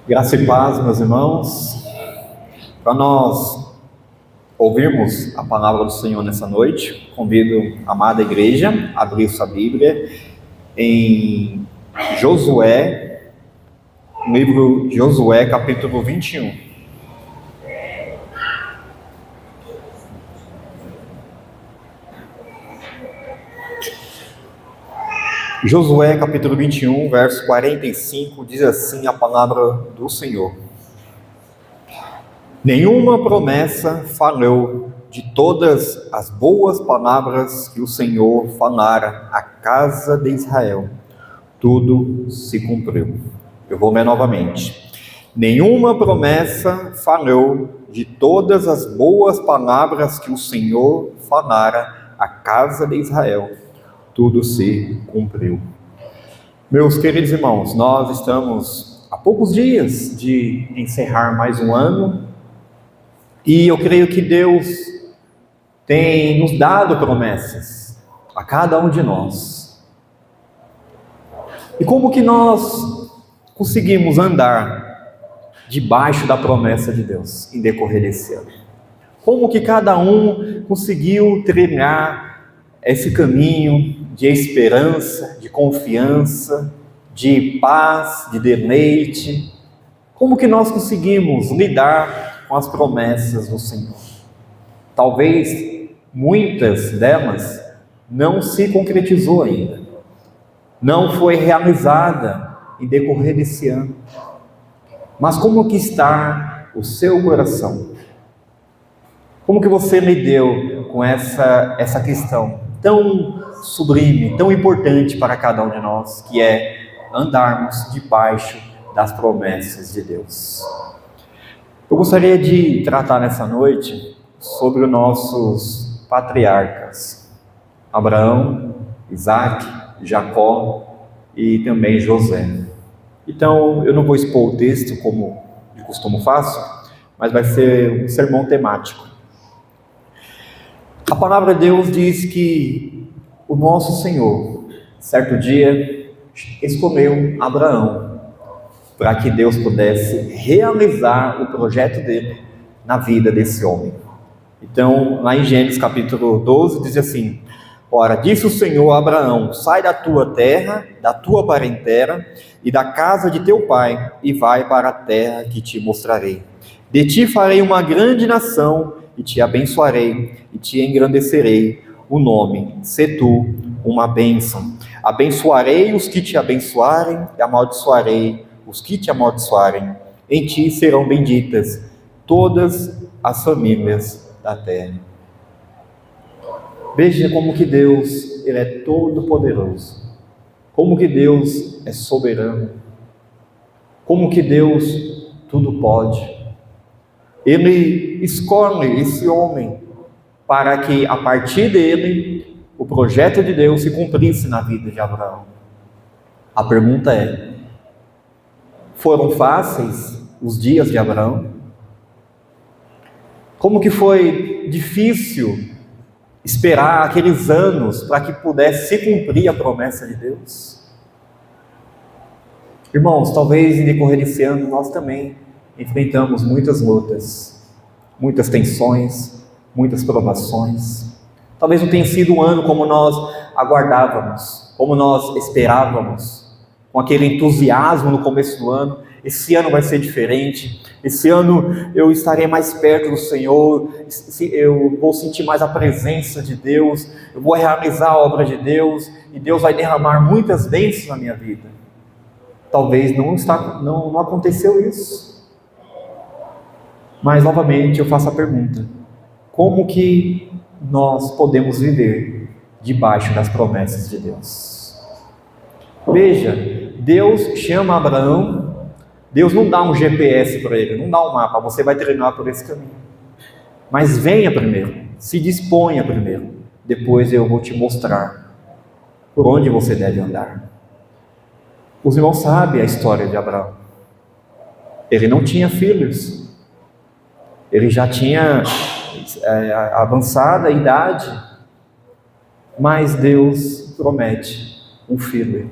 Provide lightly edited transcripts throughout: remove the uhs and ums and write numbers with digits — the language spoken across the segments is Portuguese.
Graça e paz, meus irmãos, para nós ouvirmos a palavra do Senhor nessa noite, convido a amada igreja a abrir sua Bíblia em Josué, no livro de Josué, capítulo 21. Josué, capítulo 21, verso 45, diz assim a palavra do Senhor: Nenhuma promessa falhou de todas as boas palavras que o Senhor falara à casa de Israel. Tudo se cumpriu. Eu vou ler novamente. Nenhuma promessa falhou de todas as boas palavras que o Senhor falara à casa de Israel. Tudo se cumpriu. Meus queridos irmãos, nós estamos a poucos dias de encerrar mais um ano e eu creio que Deus tem nos dado promessas a cada um de nós. E como que nós conseguimos andar debaixo da promessa de Deus em decorrer desse ano? Como que cada um conseguiu trilhar esse caminho de esperança, de confiança, de paz, de deleite? Como que nós conseguimos lidar com as promessas do Senhor? Talvez muitas delas não se concretizou ainda, não foi realizada em decorrer desse ano. Mas como que está o seu coração? Como que você lidou com essa questão tão sublime, tão importante para cada um de nós, que é andarmos debaixo das promessas de Deus? Eu gostaria de tratar nessa noite sobre os nossos patriarcas, Abraão, Isaac, Jacó e também José. Então, eu não vou expor o texto como de costume faço, mas vai ser um sermão temático. A palavra de Deus diz que o nosso Senhor, certo dia, escolheu Abraão para que Deus pudesse realizar o projeto dele na vida desse homem. Então, lá em Gênesis capítulo 12, diz assim: Ora, disse o Senhor a Abraão: sai da tua terra, da tua parentela e da casa de teu pai, e vai para a terra que te mostrarei. De ti farei uma grande nação, e te abençoarei, e te engrandecerei o nome. Sê tu uma bênção. Abençoarei os que te abençoarem, e amaldiçoarei os que te amaldiçoarem. Em ti serão benditas todas as famílias da terra. Veja como que Deus, Ele é todo poderoso. Como que Deus é soberano. Como que Deus tudo pode. Ele escolhe esse homem para que a partir dele o projeto de Deus se cumprisse na vida de Abraão. A pergunta é: foram fáceis os dias de Abraão? Como que foi difícil esperar aqueles anos para que pudesse se cumprir a promessa de Deus? Irmãos, talvez em decorrer desse ano nós também enfrentamos muitas lutas, muitas tensões, muitas provações. Talvez não tenha sido um ano como nós aguardávamos, como nós esperávamos, com aquele entusiasmo no começo do ano. Esse ano vai ser diferente, esse ano eu estarei mais perto do Senhor, eu vou sentir mais a presença de Deus, eu vou realizar a obra de Deus, e Deus vai derramar muitas bênçãos na minha vida. Talvez não aconteceu isso. Mas novamente eu faço a pergunta: como que nós podemos viver debaixo das promessas de Deus? Veja, Deus chama Abraão, Deus não dá um GPS para ele, não dá um mapa, você vai treinar por esse caminho. Mas venha primeiro, se disponha primeiro, depois eu vou te mostrar por onde você deve andar. Os irmãos sabem a história de Abraão. Ele não tinha filhos, ele já tinha avançada idade, mas Deus promete um filho.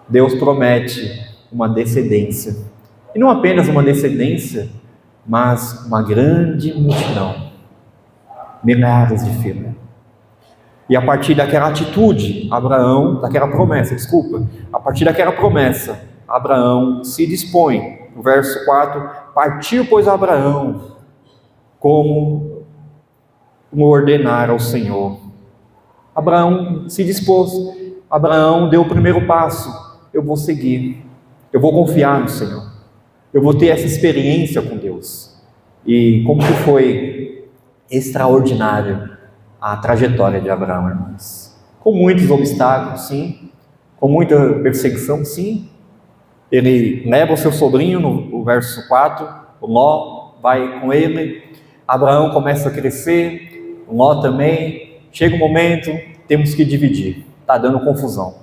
Deus promete uma descendência. E não apenas uma descendência, mas uma grande multidão. Milhares de filhos. E a partir daquela atitude, a partir daquela promessa, Abraão se dispõe. No verso 4, partiu, pois, Abraão, como o ordenara o Senhor. Abraão se dispôs, Abraão deu o primeiro passo. Eu vou seguir, eu vou confiar no Senhor, eu vou ter essa experiência com Deus. E como que foi extraordinário a trajetória de Abraão, irmãos. Com muitos obstáculos, sim. Com muita perseguição, sim. Ele leva o seu sobrinho, no verso 4, o Ló vai com ele. Abraão começa a crescer, o Ló também. Chega um momento, temos que dividir. Está dando confusão.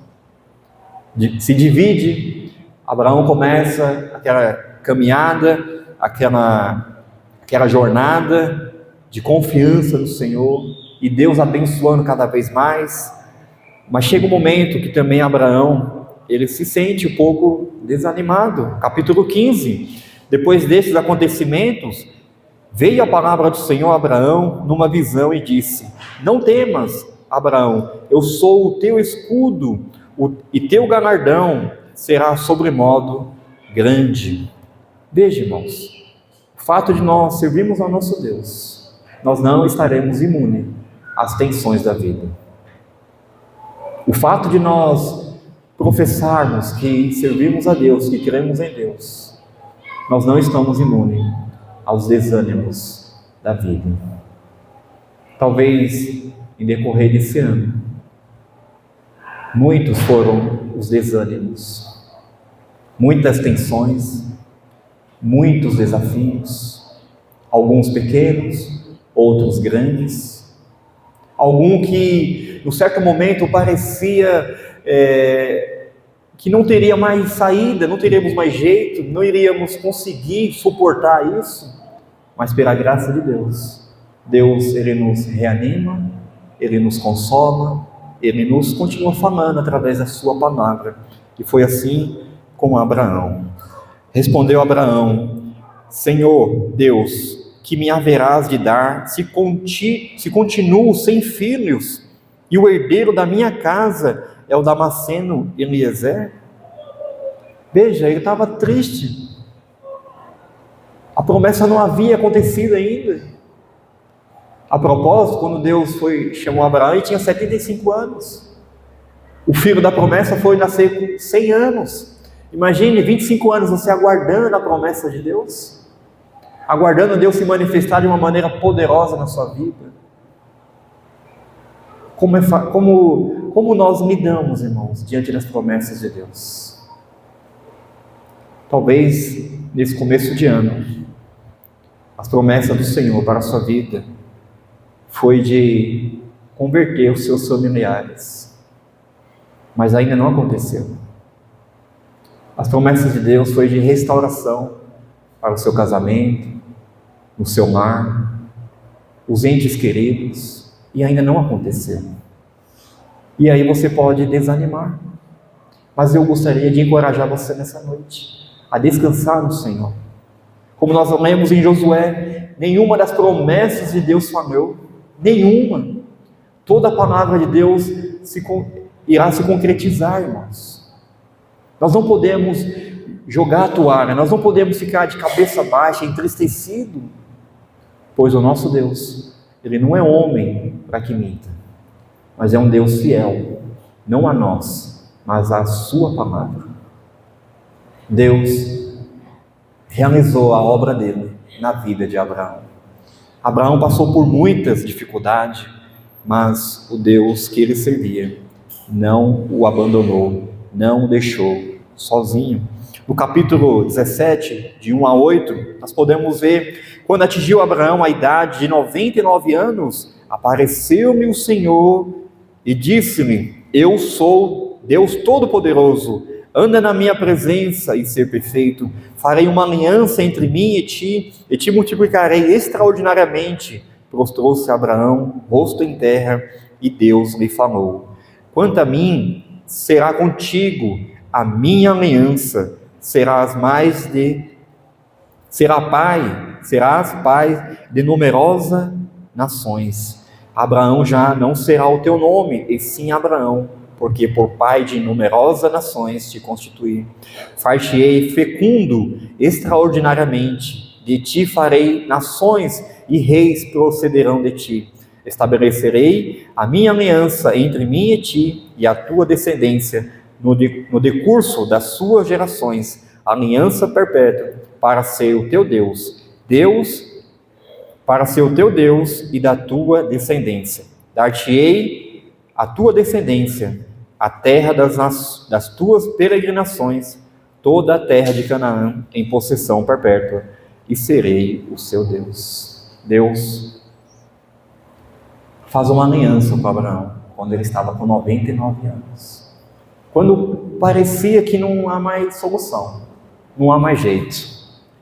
Se divide, Abraão começa aquela caminhada, aquela jornada de confiança no Senhor, e Deus abençoando cada vez mais. Mas chega um momento que também Abraão, ele se sente um pouco desanimado. Capítulo 15, depois desses acontecimentos, veio a palavra do Senhor a Abraão numa visão e disse: não temas, Abraão, eu sou o teu escudo, e teu galardão será sobremodo grande. Veja, irmãos, o fato de nós servirmos ao nosso Deus, nós não estaremos imunes às tensões da vida. O fato de nós professarmos que servimos a Deus, que cremos em Deus, nós não estamos imunes aos desânimos da vida. Talvez em decorrer desse ano, muitos foram os desânimos, muitas tensões, muitos desafios, alguns pequenos, outros grandes, algum que, no certo momento, parecia que não teria mais saída, não teríamos mais jeito, não iríamos conseguir suportar isso, mas pela graça de Deus, Ele nos reanima, Ele nos consola, Ele nos continua falando através da sua palavra. E foi assim com Abraão. Respondeu Abraão: Senhor Deus, que me haverás de dar, se continuo sem filhos, e o herdeiro da minha casa é o Damasceno Eliezer? Veja, ele estava triste. A promessa não havia acontecido ainda. A propósito, quando Deus chamou Abraão, ele tinha 75 anos. O filho da promessa foi nascer com 100 anos. Imagine 25 anos você aguardando a promessa de Deus, aguardando Deus se manifestar de uma maneira poderosa na sua vida. Como nós lidamos, irmãos, diante das promessas de Deus? Talvez nesse começo de ano, as promessas do Senhor para a sua vida foi de converter os seus familiares, mas ainda não aconteceu. As promessas de Deus foi de restauração para o seu casamento, no seu lar, os entes queridos, e ainda não aconteceu. E aí você pode desanimar, mas eu gostaria de encorajar você nessa noite a descansar no Senhor. Como nós lemos em Josué, nenhuma das promessas de Deus falhou, nenhuma. Toda a palavra de Deus irá se concretizar, irmãos. Nós não podemos jogar a toalha, nós não podemos ficar de cabeça baixa, entristecido, pois o nosso Deus, Ele não é homem para que minta, mas é um Deus fiel, não a nós, mas à sua palavra. Deus realizou a obra dele na vida de Abraão. Abraão passou por muitas dificuldades, mas o Deus que ele servia não o abandonou, não o deixou sozinho. No capítulo 17, de 1 a 8, nós podemos ver, quando atingiu Abraão a idade de 99 anos, apareceu-me o Senhor e disse-me: eu sou Deus Todo-Poderoso, anda na minha presença e ser perfeito, farei uma aliança entre mim e te multiplicarei extraordinariamente. Prostrou-se Abraão, rosto em terra, e Deus lhe falou: quanto a mim, será contigo, a minha aliança, serás pai de numerosas nações. Abraão já não será o teu nome, e sim Abraão, porque por pai de numerosas nações te constituí. Far-te-ei fecundo extraordinariamente, de ti farei nações, e reis procederão de ti. Estabelecerei a minha aliança entre mim e ti, e a tua descendência, no decurso das suas gerações, aliança perpétua, para ser o teu Deus, para ser o teu Deus e da tua descendência. Dar-te-ei a tua descendência, a terra das tuas peregrinações, toda a terra de Canaã, em possessão perpétua, e serei o seu Deus. Deus faz uma aliança com Abraão, quando ele estava com 99 anos. Quando parecia que não há mais solução, não há mais jeito.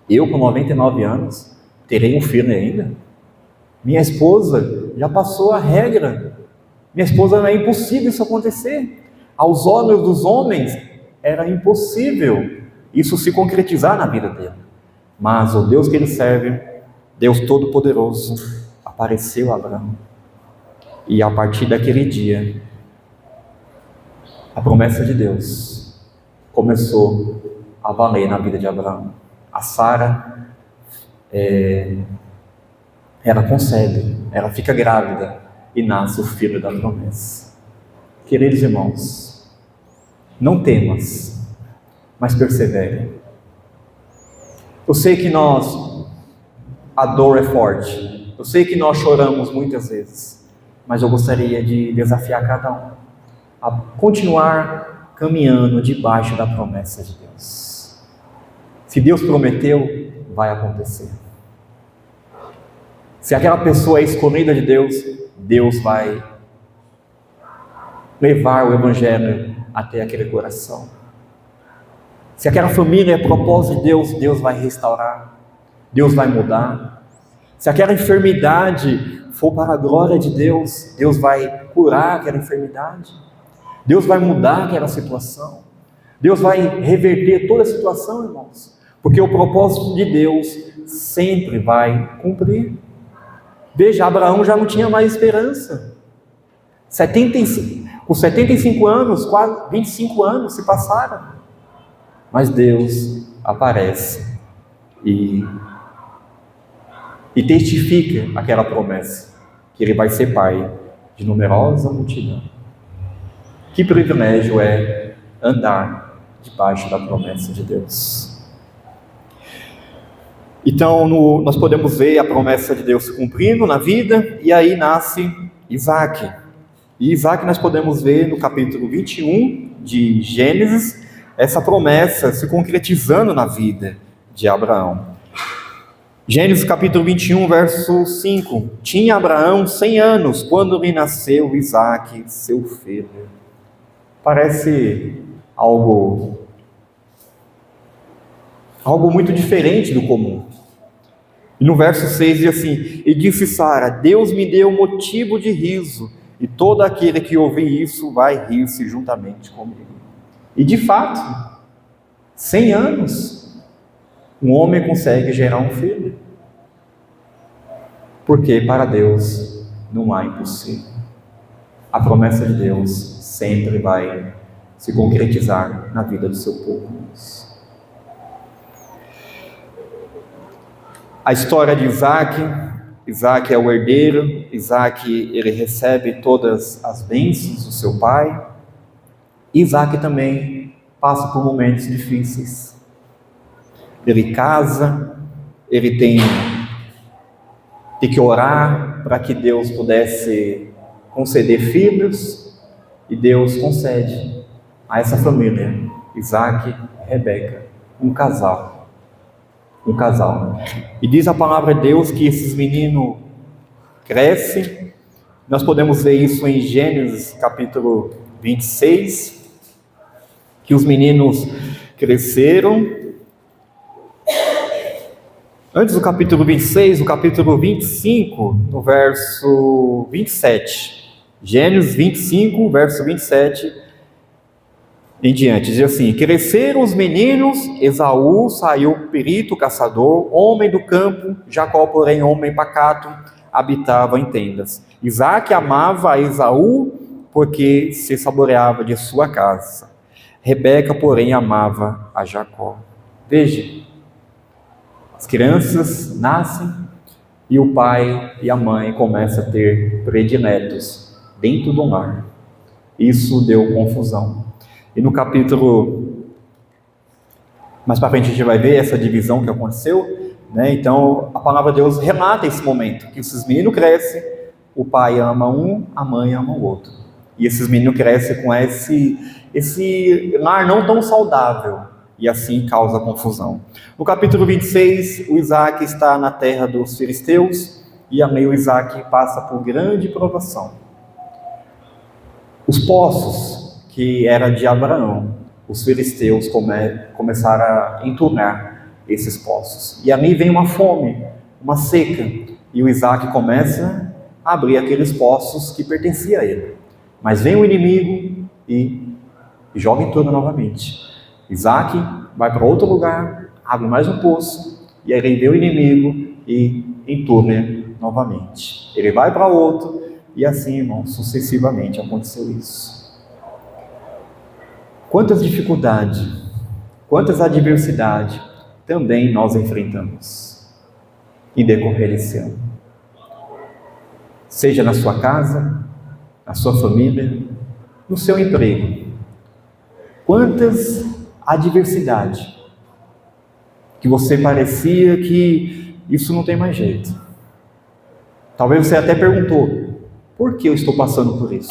Eu, com 99 anos, terei um filho ainda? Minha esposa já passou a regra. Minha esposa, não é impossível isso acontecer. Aos olhos dos homens, era impossível isso se concretizar na vida dele. Mas o Deus que ele serve, Deus Todo-Poderoso, apareceu a Abraão. E a partir daquele dia, a promessa de Deus começou a valer na vida de Abraão. A Sara, ela concebe, ela fica grávida e nasce o filho da promessa. Queridos irmãos, não temas, mas persevere. Eu sei que a dor é forte, eu sei que nós choramos muitas vezes, mas eu gostaria de desafiar cada um a continuar caminhando debaixo da promessa de Deus. Se Deus prometeu, vai acontecer. Se aquela pessoa é escolhida de Deus, Deus vai levar o Evangelho até aquele coração. Se aquela família é propósito de Deus, Deus vai restaurar, Deus vai mudar. Se aquela enfermidade for para a glória de Deus, Deus vai curar aquela enfermidade. Deus vai mudar aquela situação. Deus vai reverter toda a situação, irmãos. Porque o propósito de Deus sempre vai cumprir. Veja, Abraão já não tinha mais esperança. Com 75 anos, quase 25 anos se passaram. Mas Deus aparece e testifica aquela promessa, que ele vai ser pai de numerosa multidão. Que privilégio é andar debaixo da promessa de Deus. Então, nós podemos ver a promessa de Deus se cumprindo na vida, e aí nasce Isaac. E Isaac nós podemos ver no capítulo 21 de Gênesis, essa promessa se concretizando na vida de Abraão. Gênesis capítulo 21, verso 5. Tinha Abraão 100 anos, quando lhe nasceu Isaac, seu filho. Parece algo muito diferente do comum. E no verso 6 diz assim: e disse Sara, Deus me deu motivo de riso, e todo aquele que ouvir isso vai rir-se juntamente comigo. E de fato, 100 anos, um homem consegue gerar um filho. Porque para Deus não há impossível. A promessa de Deus sempre vai se concretizar na vida do seu povo. A história de Isaac é o herdeiro. Isaac, ele recebe todas as bênçãos do seu pai. Isaac também passa por momentos difíceis. Ele casa, ele tem que orar para que Deus pudesse conceder filhos, e Deus concede a essa família, Isaac e Rebeca, um casal. E diz a palavra de Deus que esses meninos crescem. Nós podemos ver isso em Gênesis capítulo 26, que os meninos cresceram. Antes do capítulo 26, o capítulo 25, no verso 27. Gênesis 25, verso 27. em diante. Diz assim: cresceram os meninos, Esaú saiu perito, caçador, homem do campo, Jacó, porém, homem pacato, habitava em tendas. Isaque amava a Esaú, porque se saboreava de sua casa. Rebeca, porém, amava a Jacó. Veja, as crianças nascem e o pai e a mãe começam a ter prediletos dentro do lar. Isso deu confusão. E no capítulo mais para frente a gente vai ver essa divisão que aconteceu, né? Então a palavra de Deus relata esse momento, que esses meninos crescem, o pai ama um, a mãe ama o outro. E esses meninos crescem com esse lar não tão saudável, e assim causa confusão. No capítulo 26, o Isaac está na terra dos filisteus, e ali o Isaac passa por grande provação. Os poços que eram de Abraão, os filisteus começaram a enturnar esses poços. E ali vem uma fome, uma seca, e o Isaac começa a abrir aqueles poços que pertenciam a ele. Mas vem o inimigo e joga em torno novamente. Isaac vai para outro lugar, abre mais um poço, e aí vem o inimigo e enturna novamente. Ele vai para outro, e assim, irmãos, sucessivamente aconteceu isso. Quantas dificuldades, quantas adversidades também nós enfrentamos em decorrer desse ano. Seja na sua casa, na sua família, no seu emprego. Quantas adversidades que você parecia que isso não tem mais jeito. Talvez você até perguntou: por que eu estou passando por isso?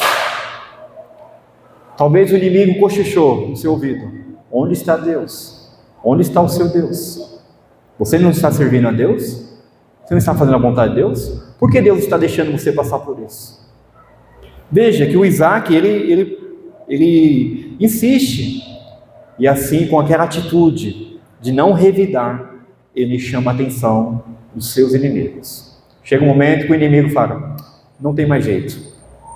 Talvez o inimigo cochichou no seu ouvido: onde está Deus? Onde está o seu Deus? Você não está servindo a Deus? Você não está fazendo a vontade de Deus? Por que Deus está deixando você passar por isso? Veja que o Isaac, ele insiste, e assim, com aquela atitude de não revidar, ele chama a atenção dos seus inimigos. Chega um momento que o inimigo fala: não tem mais jeito,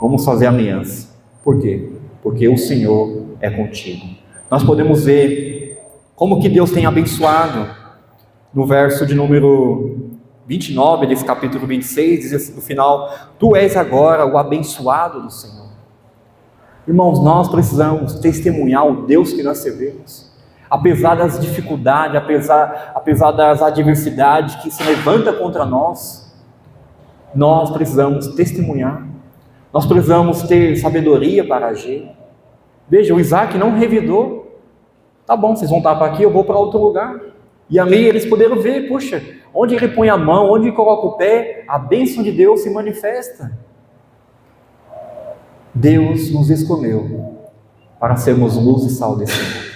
vamos fazer aliança. Por quê? Porque o Senhor é contigo. Nós podemos ver como que Deus tem abençoado. No verso de número 29 desse capítulo 26, diz assim, no final: tu és agora o abençoado do Senhor. Irmãos, nós precisamos testemunhar o Deus que nós servimos. Apesar das dificuldades, apesar das adversidades que se levantam contra nós, nós precisamos testemunhar. Nós precisamos ter sabedoria para agir. Veja, o Isaac não revidou. Tá bom, vocês vão estar para aqui, eu vou para outro lugar. E ali eles puderam ver, puxa, onde ele põe a mão, onde ele coloca o pé, a bênção de Deus se manifesta. Deus nos escolheu para sermos luz e sal desse mundo.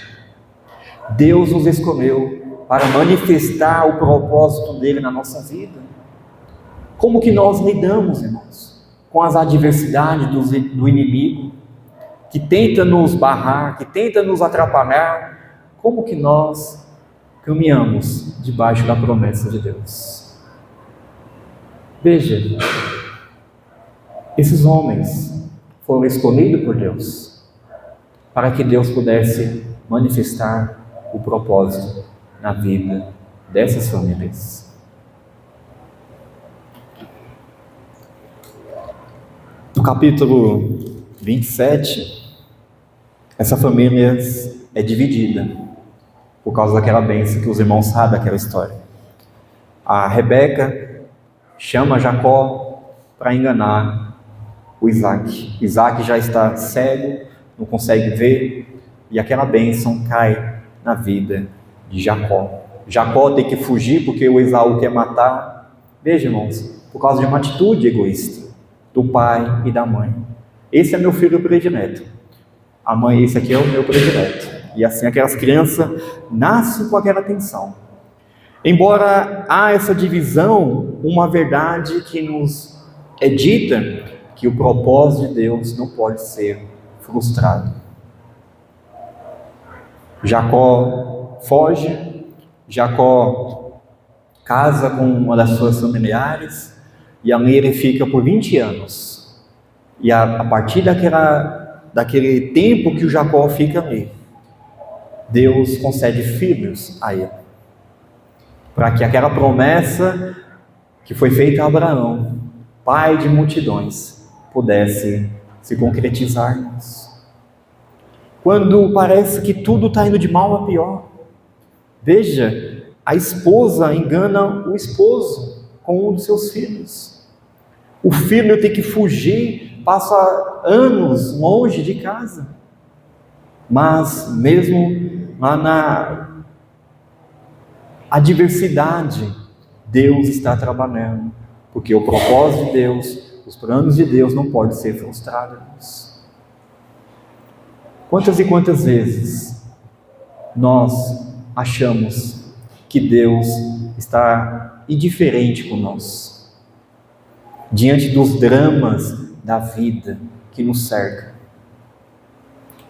Deus nos escolheu para manifestar o propósito dele na nossa vida. Como que nós lidamos, irmãos, com as adversidades do inimigo, que tenta nos barrar, que tenta nos atrapalhar? Como que nós caminhamos debaixo da promessa de Deus? Veja, esses homens foram escolhidos por Deus, para que Deus pudesse manifestar o propósito na vida dessas famílias. No capítulo 27, essa família é dividida, por causa daquela bênção que os irmãos sabem daquela história. A Rebeca chama Jacó para enganar o Isaac. Isaac já está cego, não consegue ver, e aquela bênção cai na vida de Jacó. Jacó tem que fugir porque o Esaú quer matar. Veja, irmãos, por causa de uma atitude egoísta do pai e da mãe. Esse é meu filho predileto. A mãe, esse aqui é o meu predileto. E assim aquelas crianças nascem com aquela tensão. Embora há essa divisão, uma verdade que nos é dita, que o propósito de Deus não pode ser frustrado. Jacó foge, Jacó casa com uma das suas familiares, e ali ele fica por 20 anos. E a partir daquele tempo que o Jacó fica ali, Deus concede filhos a ele, para que aquela promessa que foi feita a Abraão, pai de multidões, pudesse se concretizar. Quando parece que tudo está indo de mal a pior, veja, a esposa engana o esposo com um dos seus filhos. O filho tem que fugir, passa anos longe de casa. Mas mesmo lá na adversidade, Deus está trabalhando, porque o propósito de Deus, os planos de Deus não podem ser frustrados. Quantas e quantas vezes nós achamos que Deus está indiferente conosco, diante dos dramas da vida que nos cercam?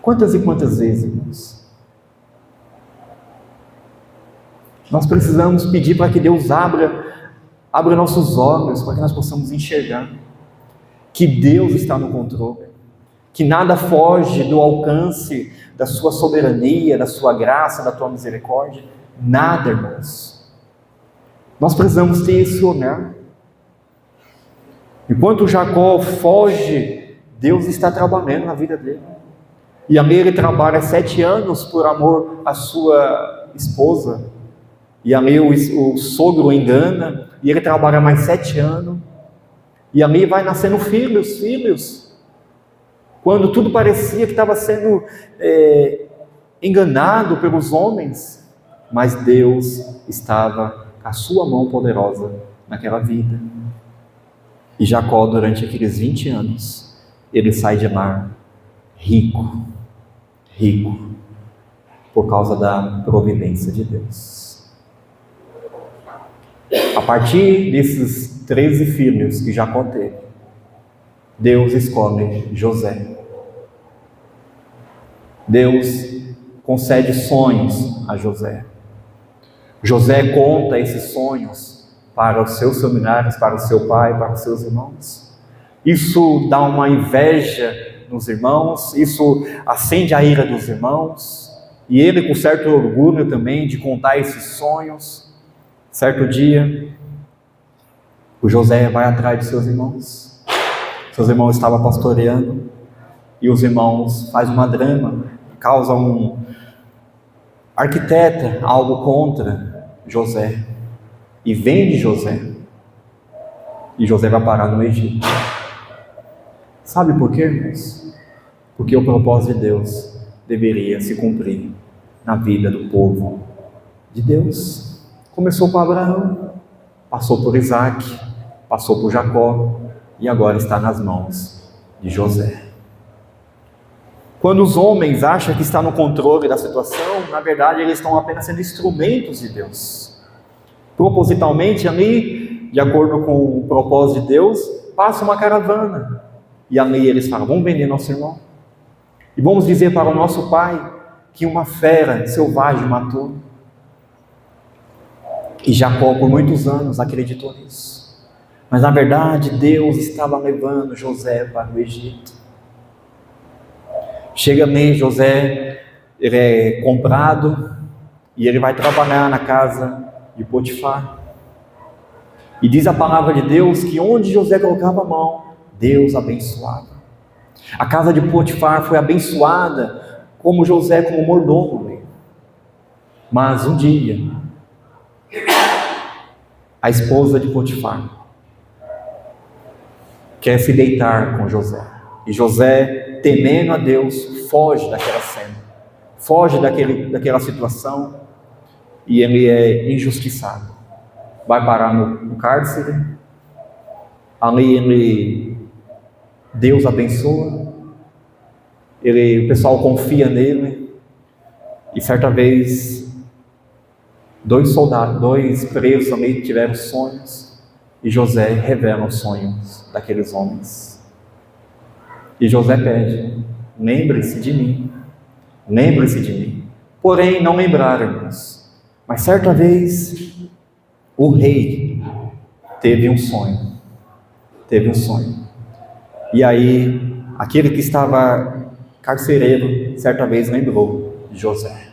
Quantas e quantas vezes, irmãos? Nós precisamos pedir para que Deus abra nossos olhos, para que nós possamos enxergar que Deus está no controle, que nada foge do alcance da sua soberania, da sua graça, da tua misericórdia. Nada, irmãos. Nós precisamos ter esse olhar. Enquanto Jacó foge, Deus está trabalhando na vida dele. E ali ele trabalha 7 anos por amor à sua esposa. E ali o sogro o engana, e ele trabalha mais 7 anos. E ali vai nascendo filhos. Quando tudo parecia que estava sendo enganado pelos homens, mas Deus estava com a sua mão poderosa naquela vida. E Jacó, durante aqueles 20 anos, ele sai de lá rico, por causa da providência de Deus. A partir desses 13 filhos que Jacó teve, Deus escolhe José. Deus concede sonhos a José. José conta esses sonhos para os seus familiares, para o seu pai, para os seus irmãos. Isso dá uma inveja nos irmãos, isso acende a ira dos irmãos, e ele, com certo orgulho também de contar esses sonhos. Certo dia, o José vai atrás de seus irmãos. Seus irmãos estavam pastoreando, e os irmãos fazem uma drama, causam arquiteta algo contra José, e vende José, e José vai parar no Egito. Sabe por quê, irmãos? Porque o propósito de Deus deveria se cumprir na vida do povo de Deus. Começou com Abraão, passou por Isaac, passou por Jacó, e agora está nas mãos de José. Quando os homens acham que está no controle da situação, na verdade eles estão apenas sendo instrumentos de Deus. Propositalmente ali, de acordo com o propósito de Deus, passa uma caravana, e ali eles falam: vamos vender nosso irmão, e vamos dizer para o nosso pai que uma fera selvagem matou. E Jacó por muitos anos acreditou nisso, mas na verdade Deus estava levando José para o Egito. Chega ali, José, ele é comprado, e ele vai trabalhar na casa de Potifar, e diz a palavra de Deus que onde José colocava a mão, Deus abençoava. A casa de Potifar foi abençoada, como José, como mordomo. Mas um dia, a esposa de Potifar quer se deitar com José, e José, temendo a Deus, foge daquela cena, foge daquela situação, e ele é injustiçado, vai parar no cárcere. Ali Deus abençoa, o pessoal confia nele, e certa vez 2 presos também tiveram sonhos, e José revela os sonhos daqueles homens. E José pede: lembre-se de mim, lembre-se de mim. Porém, não lembraram, irmãos. Mas certa vez, o rei teve um sonho. E aí, aquele que estava carcereiro, certa vez lembrou de José.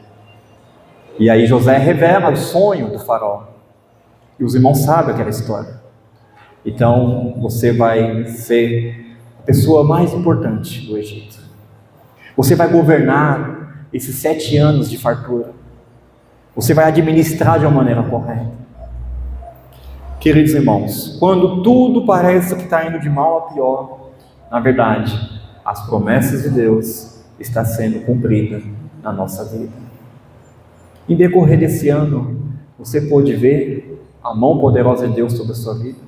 E aí José revela o sonho do faraó. E os irmãos sabem aquela história. Então, você vai ser a pessoa mais importante do Egito. Você vai governar esses 7 anos de fartura. Você vai administrar de uma maneira correta. Queridos irmãos, quando tudo parece que está indo de mal a pior, na verdade, as promessas de Deus estão sendo cumpridas na nossa vida. Em decorrer desse ano, você pôde ver a mão poderosa de Deus sobre a sua vida?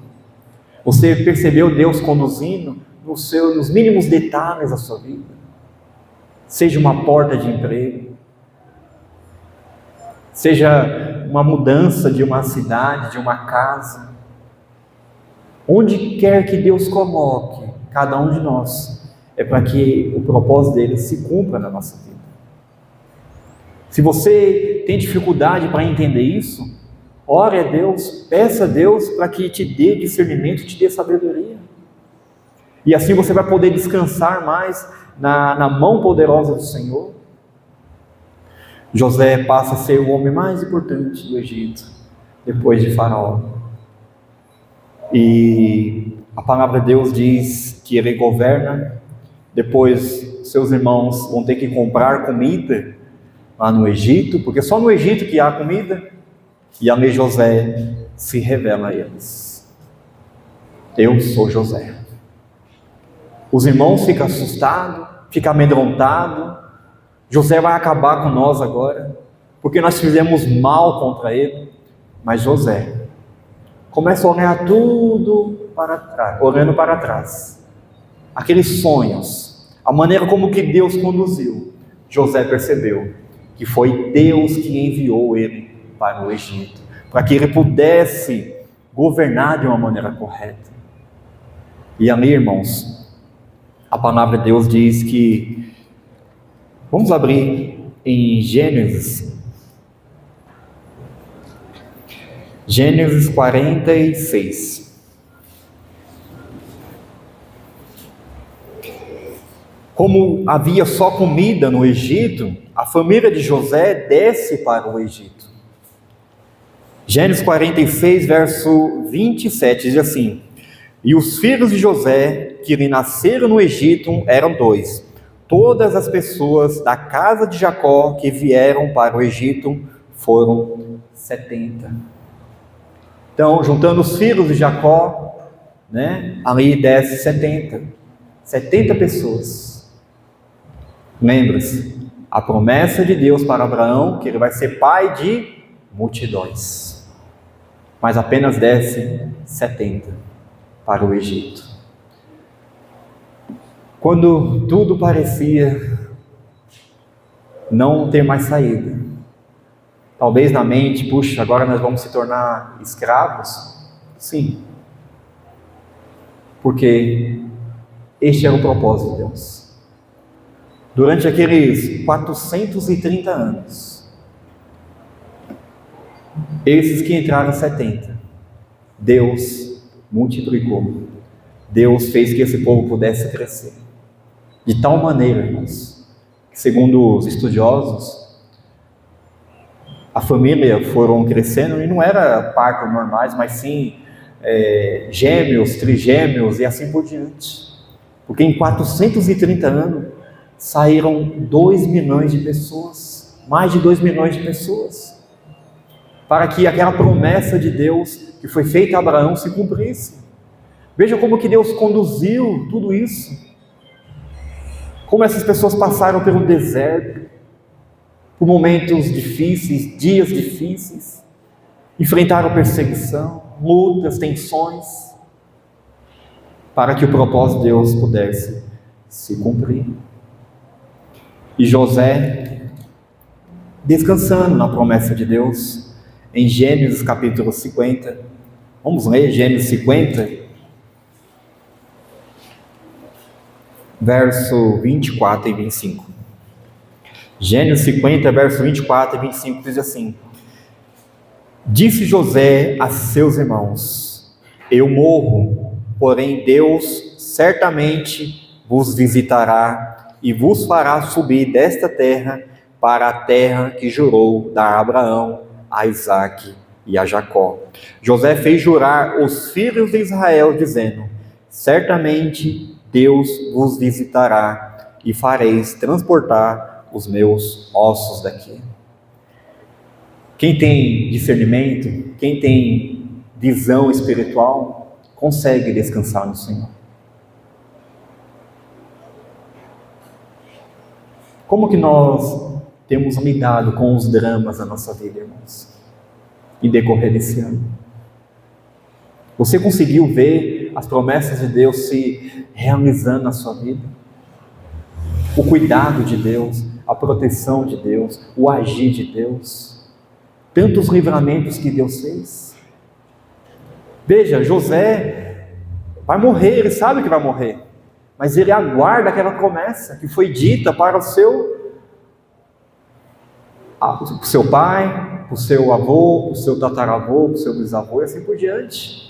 Você percebeu Deus conduzindo nos mínimos detalhes da sua vida? Seja uma porta de emprego, seja uma mudança de uma cidade, de uma casa. Onde quer que Deus coloque cada um de nós, é para que o propósito dele se cumpra na nossa vida. Se você tem dificuldade para entender isso, ore a Deus, peça a Deus para que te dê discernimento, te dê sabedoria. E assim você vai poder descansar mais na mão poderosa do Senhor. José passa a ser o homem mais importante do Egito, depois de Faraó. E a palavra de Deus diz que ele governa, depois seus irmãos vão ter que comprar comida lá no Egito, porque só no Egito que há comida, e ali José se revela a eles. Eu sou José. Os irmãos ficam assustados, ficam amedrontados. José vai acabar com nós agora, porque nós fizemos mal contra ele. Mas José começa a olhar tudo para trás, olhando para trás. Aqueles sonhos, a maneira como que Deus conduziu. José percebeu que foi Deus que enviou ele para o Egito, para que ele pudesse governar de uma maneira correta. E ali, irmãos, a palavra de Deus diz que, vamos abrir em Gênesis 46. Como havia só comida no Egito, a família de José desce para o Egito. Gênesis 46, verso 27, diz assim: E os filhos de José, que lhe nasceram no Egito, eram 2. Todas as pessoas da casa de Jacó que vieram para o Egito foram 70. Então, juntando os filhos de Jacó, ali desce 70 pessoas. Lembra-se, a promessa de Deus para Abraão, que ele vai ser pai de multidões, mas apenas desce 70 para o Egito. Quando tudo parecia não ter mais saída, talvez na mente, puxa, agora nós vamos se tornar escravos? Sim, porque este era o propósito de Deus. Durante aqueles 430 anos, esses que entraram 70, Deus multiplicou. Deus fez que esse povo pudesse crescer. De tal maneira, irmãos, que segundo os estudiosos, a família foram crescendo, e não era partos normais, mas sim gêmeos, trigêmeos e assim por diante. Porque em 430 anos, saíram 2 milhões de pessoas, mais de 2 milhões de pessoas, para que aquela promessa de Deus que foi feita a Abraão se cumprisse. Veja como que Deus conduziu tudo isso, como essas pessoas passaram pelo deserto, por momentos difíceis, dias difíceis, enfrentaram perseguição, lutas, tensões, para que o propósito de Deus pudesse se cumprir. E José, descansando na promessa de Deus, em Gênesis capítulo 50, vamos ler Gênesis 50, verso 24 e 25. Gênesis 50, verso 24 e 25 diz assim: Disse José a seus irmãos: Eu morro, porém Deus certamente vos visitará e vos fará subir desta terra para a terra que jurou dar a Abraão, a Isaque e a Jacó. José fez jurar os filhos de Israel, dizendo: certamente Deus vos visitará e fareis transportar os meus ossos daqui. Quem tem discernimento, quem tem visão espiritual, consegue descansar no Senhor. Como que nós temos lidado com os dramas da nossa vida, irmãos, em decorrer desse ano? Você conseguiu ver as promessas de Deus se realizando na sua vida? O cuidado de Deus, a proteção de Deus, o agir de Deus, tantos livramentos que Deus fez. Veja, José vai morrer, ele sabe que vai morrer, mas ele aguarda aquela promessa que foi dita para o seu pai, para o seu avô, para o seu tataravô, para o seu bisavô e assim por diante.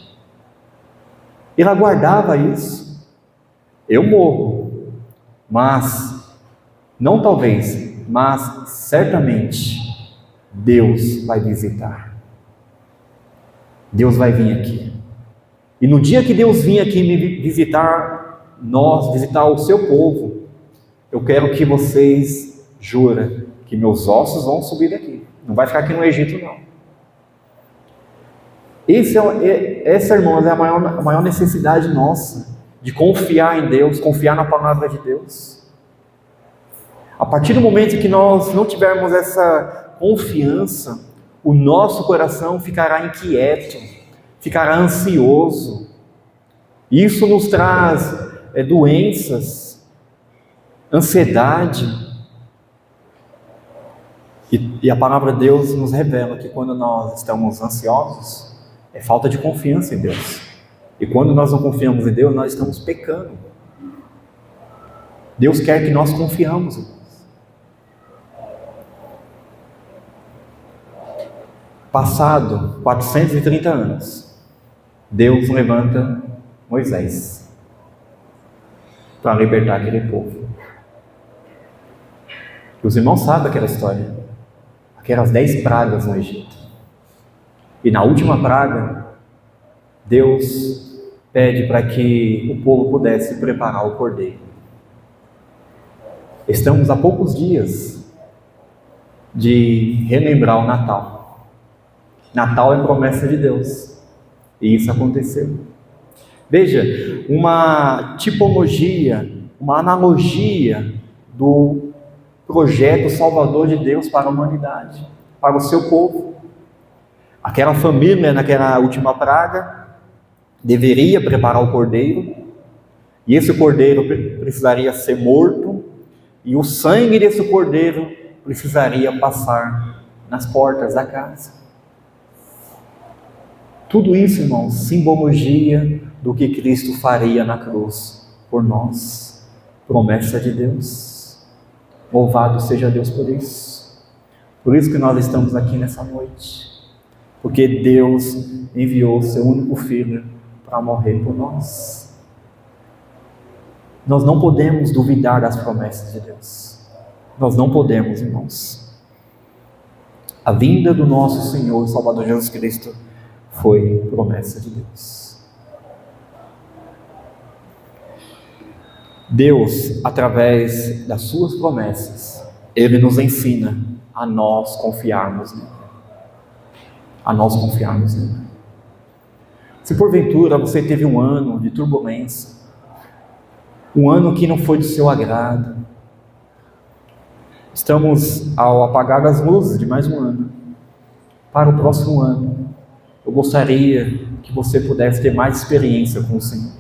Ele aguardava isso. Eu morro, mas, não talvez, mas certamente, Deus vai visitar. Deus vai vir aqui. E no dia que Deus vir aqui me visitar, visitar o seu povo, eu quero que vocês jurem que meus ossos vão subir daqui. Não vai ficar aqui no Egito, não. Essa, irmãos, é a maior necessidade nossa, de confiar em Deus, confiar na palavra de Deus. A partir do momento que nós não tivermos essa confiança, o nosso coração ficará inquieto, ficará ansioso. Isso nos traz doenças, ansiedade. E a palavra de Deus nos revela que quando nós estamos ansiosos, é falta de confiança em Deus. E quando nós não confiamos em Deus, nós estamos pecando. Deus quer que nós confiamos em Deus. Passado 430 anos, Deus levanta Moisés para libertar aquele povo. Os irmãos sabem aquela história, aquelas 10 pragas no Egito. E na última praga, Deus pede para que o povo pudesse preparar o cordeiro. Estamos a poucos dias de relembrar o Natal. Natal é promessa de Deus, e isso aconteceu. Veja, uma tipologia, uma analogia do projeto salvador de Deus para a humanidade, para o seu povo. Aquela família, naquela última praga, deveria preparar o cordeiro, e esse cordeiro precisaria ser morto, e o sangue desse cordeiro precisaria passar nas portas da casa. Tudo isso, irmãos, simbologia do que Cristo faria na cruz por nós. Promessa de Deus. Louvado seja Deus por isso. Por isso que nós estamos aqui nessa noite. Porque Deus enviou o seu único Filho para morrer por nós. Nós não podemos duvidar das promessas de Deus. Nós não podemos, irmãos. A vinda do nosso Senhor e Salvador Jesus Cristo foi promessa de Deus. Deus, através das suas promessas, Ele nos ensina a nós confiarmos nele. A nós confiarmos nele. Se porventura você teve um ano de turbulência, um ano que não foi do seu agrado, estamos ao apagar as luzes de mais um ano. Para o próximo ano, eu gostaria que você pudesse ter mais experiência com o Senhor,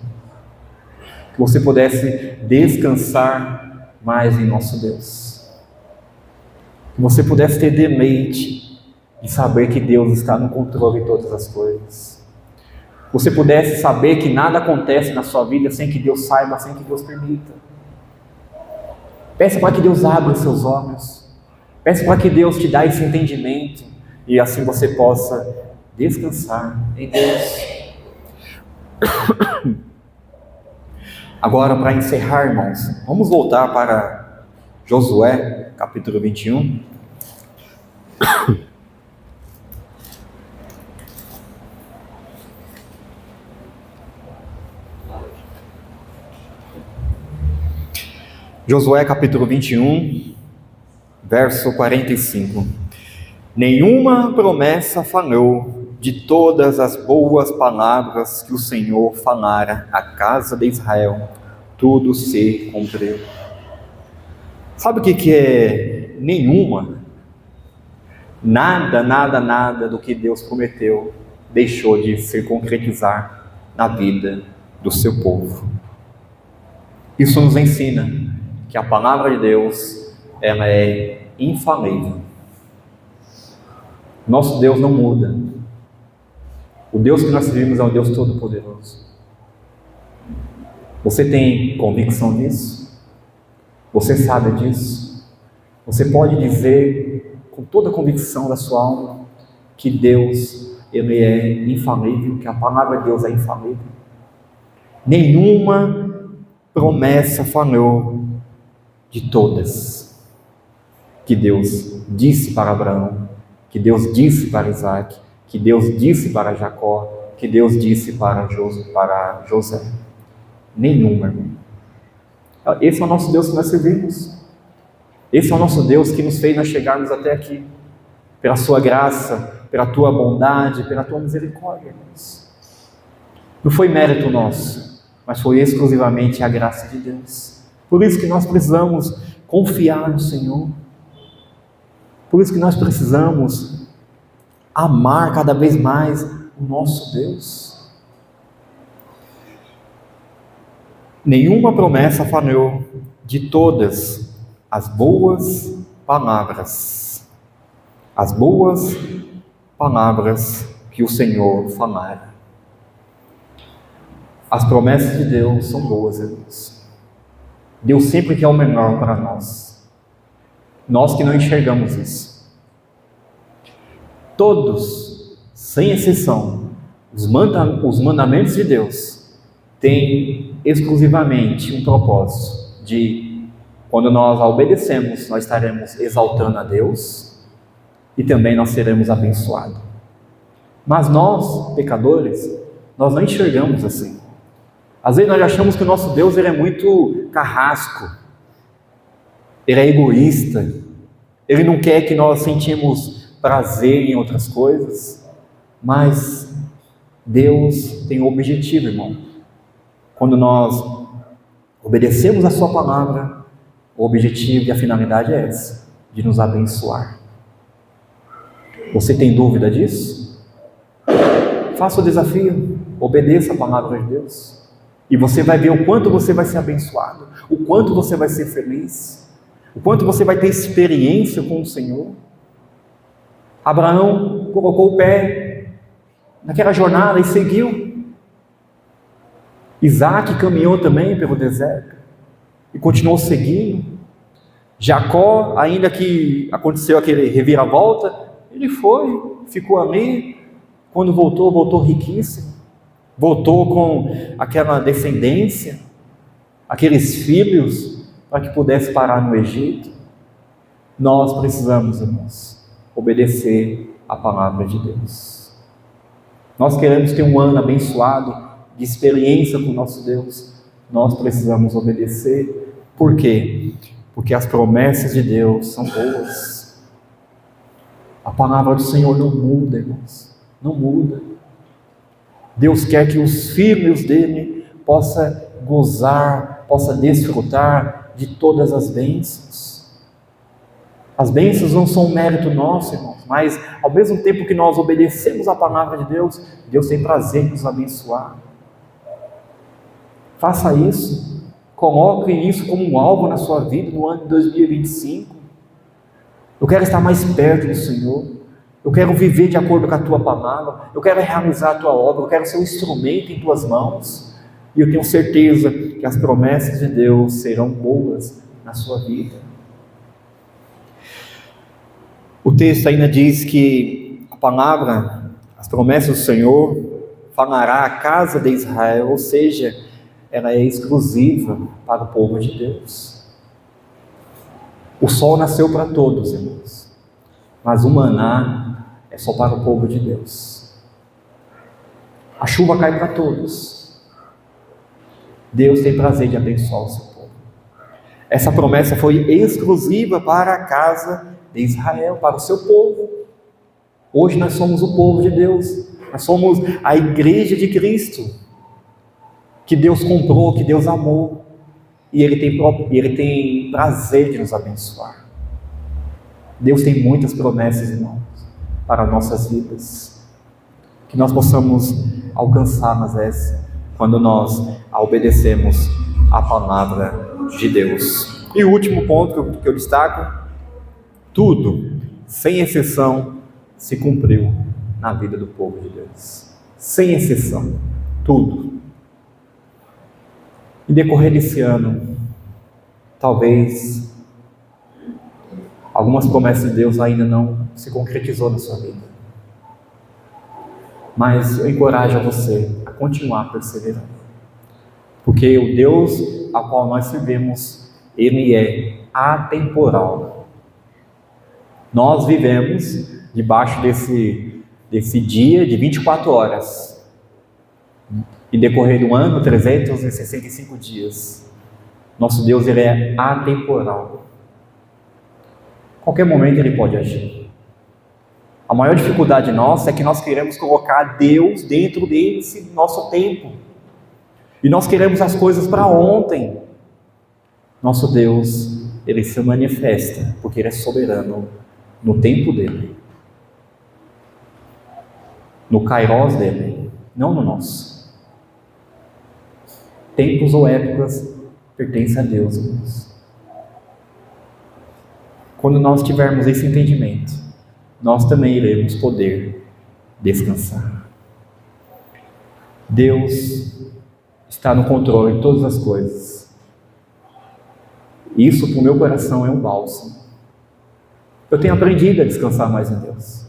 que você pudesse descansar mais em nosso Deus, que você pudesse ter deleite de saber que Deus está no controle de todas as coisas, que você pudesse saber que nada acontece na sua vida sem que Deus saiba, sem que Deus permita. Peça para que Deus abra os seus olhos, peça para que Deus te dê esse entendimento, e assim você possa descansar em Deus. Agora, para encerrar, irmãos, vamos voltar para Josué, capítulo 21. Josué capítulo 21, verso 45. Nenhuma promessa falhou de todas as boas palavras que o Senhor falara à casa de Israel, tudo se cumpriu. Sabe o que é nenhuma? Nada do que Deus prometeu deixou de se concretizar na vida do seu povo. Isso nos ensina que a palavra de Deus, ela é infalível. Nosso Deus não muda. O Deus que nós servimos é o Deus Todo-Poderoso. Você tem convicção disso? Você sabe disso? Você pode dizer com toda a convicção da sua alma que Deus, ele é infalível, que a palavra de Deus é infalível? Nenhuma promessa falhou de todas que Deus disse para Abraão, que Deus disse para Isaac, que Deus disse para Jacó, que Deus disse para José. Nenhuma, irmão. Esse é o nosso Deus que nós servimos. Esse é o nosso Deus que nos fez nós chegarmos até aqui, pela sua graça, pela tua bondade, pela tua misericórdia, irmãos. Não foi mérito nosso, mas foi exclusivamente a graça de Deus. Por isso que nós precisamos confiar no Senhor. Por isso que nós precisamos amar cada vez mais o nosso Deus. Nenhuma promessa falhou de todas as boas palavras. As boas palavras que o Senhor falara. As promessas de Deus são boas, irmãos. Deus sempre quer o melhor para nós. Nós que não enxergamos isso. Todos, sem exceção, os mandamentos de Deus têm exclusivamente um propósito de, quando nós a obedecemos, nós estaremos exaltando a Deus e também nós seremos abençoados. Mas nós, pecadores, nós não enxergamos assim. Às vezes nós achamos que o nosso Deus ele é muito carrasco, ele é egoísta, ele não quer que nós sentimos prazer em outras coisas, mas Deus tem um objetivo, irmão. Quando nós obedecemos a sua palavra, o objetivo e a finalidade é essa, de nos abençoar. Você tem dúvida disso? Faça o desafio, obedeça a palavra de Deus. E você vai ver o quanto você vai ser abençoado, o quanto você vai ser feliz, o quanto você vai ter experiência com o Senhor. Abraão colocou o pé naquela jornada e seguiu. Isaac caminhou também pelo deserto e continuou seguindo. Jacó, ainda que aconteceu aquele reviravolta, ele foi, ficou ali. Quando voltou riquíssimo. Voltou com aquela descendência, aqueles filhos, para que pudesse parar no Egito. Nós precisamos, irmãos, obedecer a palavra de Deus. Nós queremos ter um ano abençoado, de experiência com o nosso Deus. Nós precisamos obedecer. Por quê? Porque as promessas de Deus são boas. A palavra do Senhor não muda, irmãos. Não muda. Deus quer que os filhos dele possam gozar, possam desfrutar de todas as bênçãos. As bênçãos não são um mérito nosso, irmãos, mas ao mesmo tempo que nós obedecemos a palavra de Deus, Deus tem prazer em nos abençoar. Faça isso, coloque isso como um alvo na sua vida no ano de 2025. Eu quero estar mais perto do Senhor. Eu quero viver de acordo com a tua palavra, eu quero realizar a tua obra, eu quero ser um instrumento em tuas mãos, e eu tenho certeza que as promessas de Deus serão boas na sua vida. O texto ainda diz que a palavra, as promessas do Senhor, falará à casa de Israel, ou seja, ela é exclusiva para o povo de Deus. O sol nasceu para todos, irmãos, mas o maná é só para o povo de Deus. A chuva cai para todos. Deus tem prazer de abençoar o seu povo. Essa promessa foi exclusiva para a casa de Israel, para o seu povo. Hoje nós somos o povo de Deus, nós somos a igreja de Cristo, que Deus comprou, que Deus amou, e Ele tem prazer de nos abençoar. Deus tem muitas promessas, irmãos, para nossas vidas, que nós possamos alcançar, mas essa, quando nós obedecemos a palavra de Deus. E o último ponto que eu destaco: tudo, sem exceção, se cumpriu na vida do povo de Deus. Sem exceção, tudo. Em decorrer desse ano, talvez algumas promessas de Deus ainda não se concretizou na sua vida. Mas eu encorajo a você a continuar perseverando. Porque o Deus a qual nós servimos, Ele é atemporal. Nós vivemos debaixo desse dia de 24 horas. E decorrer do ano, 365 dias. Nosso Deus, Ele é atemporal. Qualquer momento Ele pode agir. A maior dificuldade nossa é que nós queremos colocar Deus dentro desse nosso tempo. E nós queremos as coisas para ontem. Nosso Deus, Ele se manifesta, porque Ele é soberano no tempo dEle. No kairos dEle, não no nosso. Tempos ou épocas pertencem a Deus, irmãos. Quando nós tivermos esse entendimento, nós também iremos poder descansar. Deus está no controle de todas as coisas. Isso para o meu coração é um bálsamo. Eu tenho aprendido a descansar mais em Deus.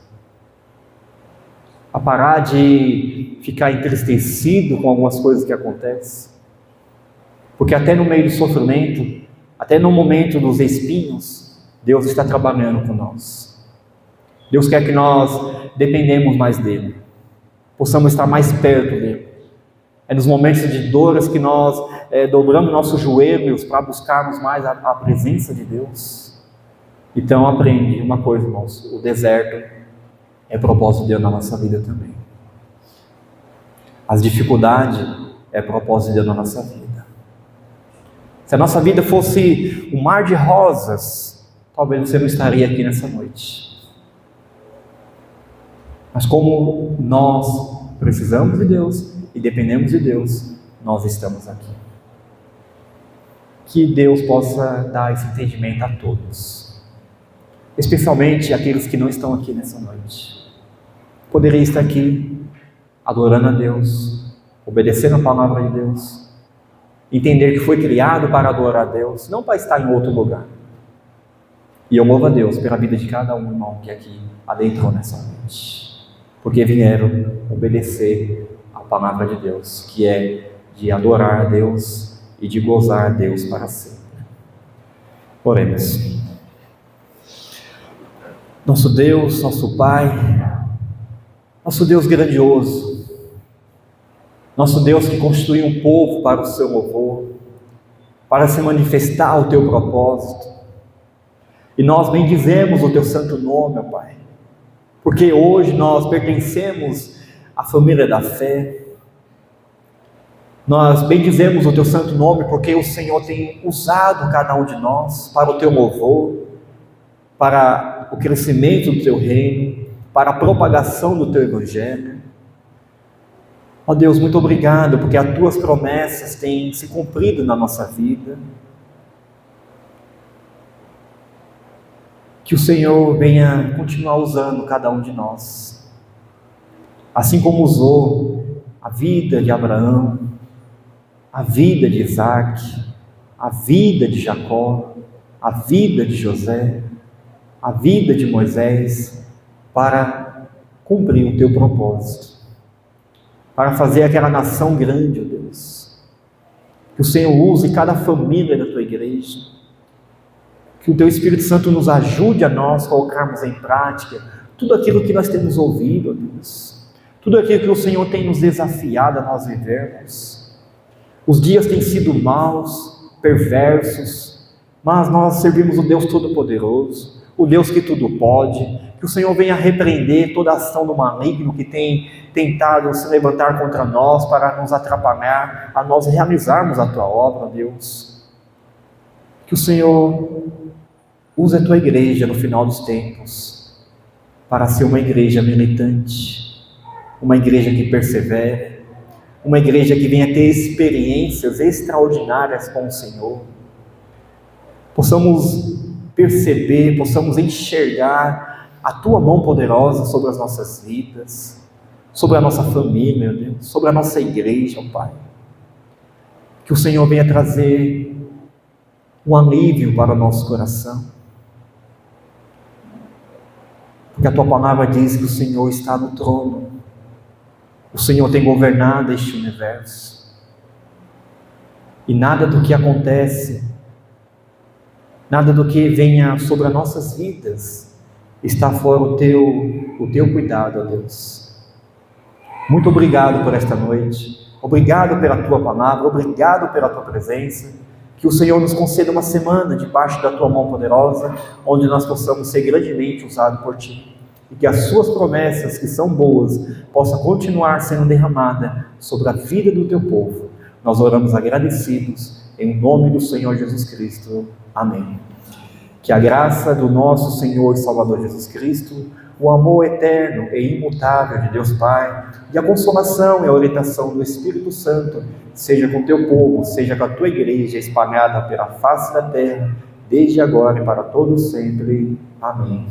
A parar de ficar entristecido com algumas coisas que acontecem. Porque até no meio do sofrimento, até no momento dos espinhos, Deus está trabalhando com nós. Deus quer que nós dependemos mais dEle, possamos estar mais perto dEle. É nos momentos de dores que nós dobramos nossos joelhos para buscarmos mais a presença de Deus. Então aprende uma coisa, irmãos: o deserto é propósito de Deus na nossa vida também. As dificuldades é propósito de Deus na nossa vida. Se a nossa vida fosse um mar de rosas, talvez você não estaria aqui nessa noite. Mas como nós precisamos de Deus e dependemos de Deus, nós estamos aqui. Que Deus possa dar esse entendimento a todos, especialmente aqueles que não estão aqui nessa noite. Poderia estar aqui adorando a Deus, obedecendo a palavra de Deus, entender que foi criado para adorar a Deus, não para estar em outro lugar. E eu louvo a Deus pela vida de cada um, irmão, que aqui adentrou nessa noite, porque vieram obedecer a palavra de Deus, que é de adorar a Deus e de gozar a Deus para sempre. Oremos. Nosso Deus, nosso Pai, nosso Deus grandioso, nosso Deus que construiu um povo para o seu louvor, para se manifestar o teu propósito, e nós bendizemos o teu santo nome, ó Pai, porque hoje nós pertencemos à família da fé. Nós bendizemos o teu santo nome porque o Senhor tem usado cada um de nós para o teu louvor, para o crescimento do teu reino, para a propagação do teu evangelho. Ó Deus, muito obrigado, porque as tuas promessas têm se cumprido na nossa vida. Que o Senhor venha continuar usando cada um de nós, assim como usou a vida de Abraão, a vida de Isaac, a vida de Jacó, a vida de José, a vida de Moisés, para cumprir o teu propósito, para fazer aquela nação grande, ó Deus. Que o Senhor use cada família da tua igreja, Que o Teu Espírito Santo nos ajude a nós colocarmos em prática tudo aquilo que nós temos ouvido, ó Deus. Tudo aquilo que o Senhor tem nos desafiado a nós vivermos. Os dias têm sido maus, perversos, mas nós servimos o Deus Todo-Poderoso, o Deus que tudo pode. Que o Senhor venha repreender toda ação do maligno que tem tentado se levantar contra nós para nos atrapalhar, a nós realizarmos a Tua obra, Deus. Que o Senhor use a Tua igreja no final dos tempos para ser uma igreja militante, uma igreja que persevere, uma igreja que venha ter experiências extraordinárias com o Senhor. Possamos perceber, possamos enxergar a Tua mão poderosa sobre as nossas vidas, sobre a nossa família, meu Deus, sobre a nossa igreja, ó Pai. Que o Senhor venha trazer um alívio para o nosso coração, porque a Tua palavra diz que o Senhor está no trono, o Senhor tem governado este universo, e nada do que acontece, nada do que venha sobre as nossas vidas, está fora o teu cuidado, ó Deus. Muito obrigado por esta noite, obrigado pela Tua palavra, obrigado pela Tua presença. Que o Senhor nos conceda uma semana debaixo da Tua mão poderosa, onde nós possamos ser grandemente usados por Ti, e que as Suas promessas, que são boas, possam continuar sendo derramadas sobre a vida do Teu povo. Nós oramos agradecidos, em nome do Senhor Jesus Cristo. Amém. Que a graça do nosso Senhor e Salvador Jesus Cristo, o amor eterno e imutável de Deus Pai, e a consolação e a orientação do Espírito Santo, seja com o Teu povo, seja com a Tua igreja espalhada pela face da terra, desde agora e para todos sempre. Amém.